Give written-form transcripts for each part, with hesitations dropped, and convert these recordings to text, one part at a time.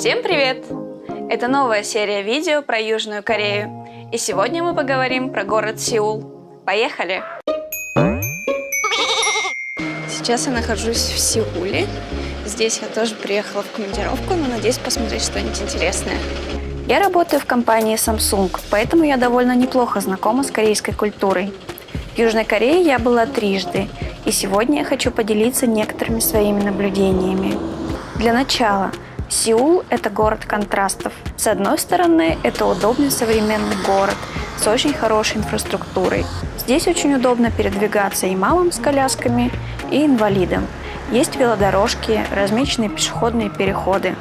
Всем привет! Это новая серия видео про Южную Корею. И сегодня мы поговорим про город Сеул. Поехали! Сейчас я нахожусь в Сеуле. Здесь я тоже приехала в командировку, но надеюсь посмотреть что-нибудь интересное. Я работаю в компании Samsung, поэтому я довольно неплохо знакома с корейской культурой. В Южной Корее я была трижды, и сегодня я хочу поделиться некоторыми своими наблюдениями. Для начала, Сеул – это город контрастов. С одной стороны, это удобный современный город с очень хорошей инфраструктурой. Здесь очень удобно передвигаться и мамам с колясками, и инвалидам. Есть велодорожки, размеченные пешеходные переходы.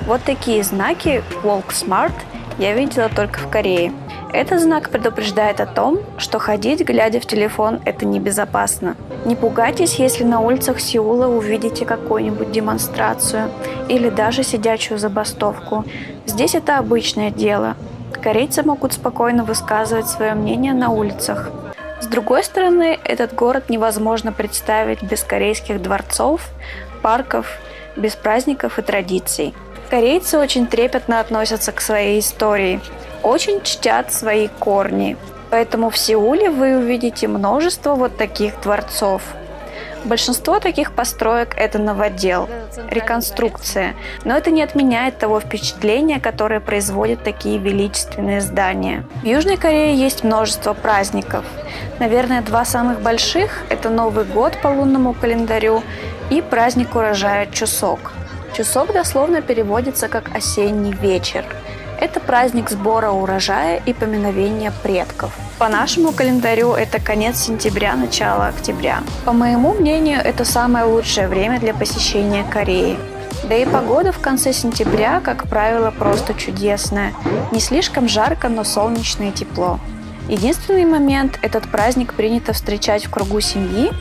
Вот такие знаки Walk Smart я видела только в Корее. Этот знак предупреждает о том, что ходить, глядя в телефон, это небезопасно. Не пугайтесь, если на улицах Сеула увидите какую-нибудь демонстрацию или даже сидячую забастовку. Здесь это обычное дело. Корейцы могут спокойно высказывать свое мнение на улицах. С другой стороны, этот город невозможно представить без корейских дворцов, парков, без праздников и традиций. Корейцы очень трепетно относятся к своей истории, очень чтят свои корни. Поэтому в Сеуле вы увидите множество вот таких дворцов. Большинство таких построек – это новодел, реконструкция. Но это не отменяет того впечатления, которое производят такие величественные здания. В Южной Корее есть множество праздников. Наверное, два самых больших – это Новый год по лунному календарю и праздник урожая Чусок. Чусок дословно переводится как «осенний вечер». Это праздник сбора урожая и поминовения предков. По нашему календарю это конец сентября, начало октября. По моему мнению, это самое лучшее время для посещения Кореи. Да и погода в конце сентября, как правило, просто чудесная. Не слишком жарко, но солнечно и тепло. Единственный момент – этот праздник принято встречать в кругу семьи,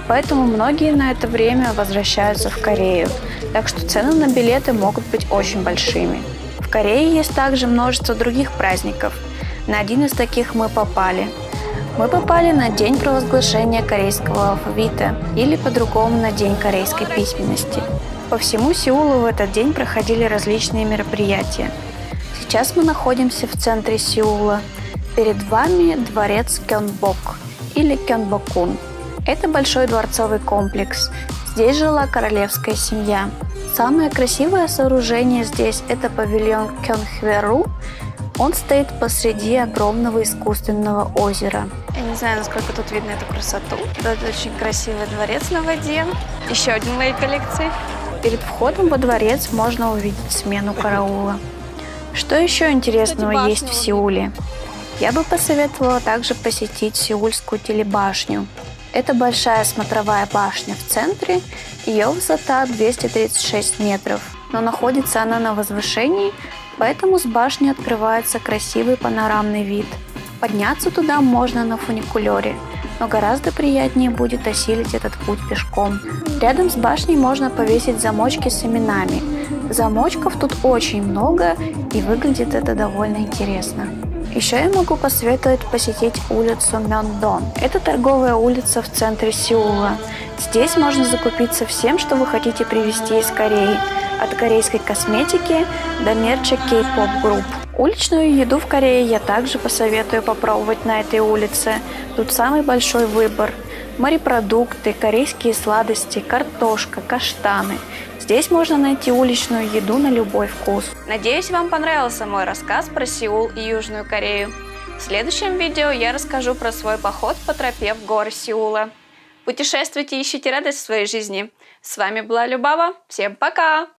поэтому многие на это время возвращаются в Корею. Так что цены на билеты могут быть очень большими. В Корее есть также множество других праздников. На один из таких мы попали. Мы попали на День провозглашения корейского алфавита или по-другому на День корейской письменности. По всему Сеулу в этот день проходили различные мероприятия. Сейчас мы находимся в центре Сеула. Перед вами дворец Кёнбок или Кёнбокун. Это большой дворцовый комплекс. Здесь жила королевская семья. Самое красивое сооружение здесь – это павильон Кёнхверу. Он стоит посреди огромного искусственного озера. Я не знаю, насколько тут видно эту красоту. Тут очень красивый дворец на воде. Еще один в моей коллекции. Перед входом во дворец можно увидеть смену караула. Что еще интересного есть в Сеуле? Я бы посоветовала также посетить Сеульскую телебашню. Это большая смотровая башня в центре, ее высота 236 метров, но находится она на возвышении, поэтому с башни открывается красивый панорамный вид. Подняться туда можно на фуникулере, но гораздо приятнее будет осилить этот путь пешком. Рядом с башней можно повесить замочки с именами. Замочков тут очень много, и выглядит это довольно интересно. Еще я могу посоветовать посетить улицу Мёндон. Это торговая улица в центре Сеула. Здесь можно закупиться всем, что вы хотите привезти из Кореи. От корейской косметики до мерча кей-поп групп. Уличную еду в Корее я также посоветую попробовать на этой улице. Тут самый большой выбор. Морепродукты, корейские сладости, картошка, каштаны. Здесь можно найти уличную еду на любой вкус. Надеюсь, вам понравился мой рассказ про Сеул и Южную Корею. В следующем видео я расскажу про свой поход по тропе в горы Сеула. Путешествуйте и ищите радость в своей жизни. С вами была Любава. Всем пока!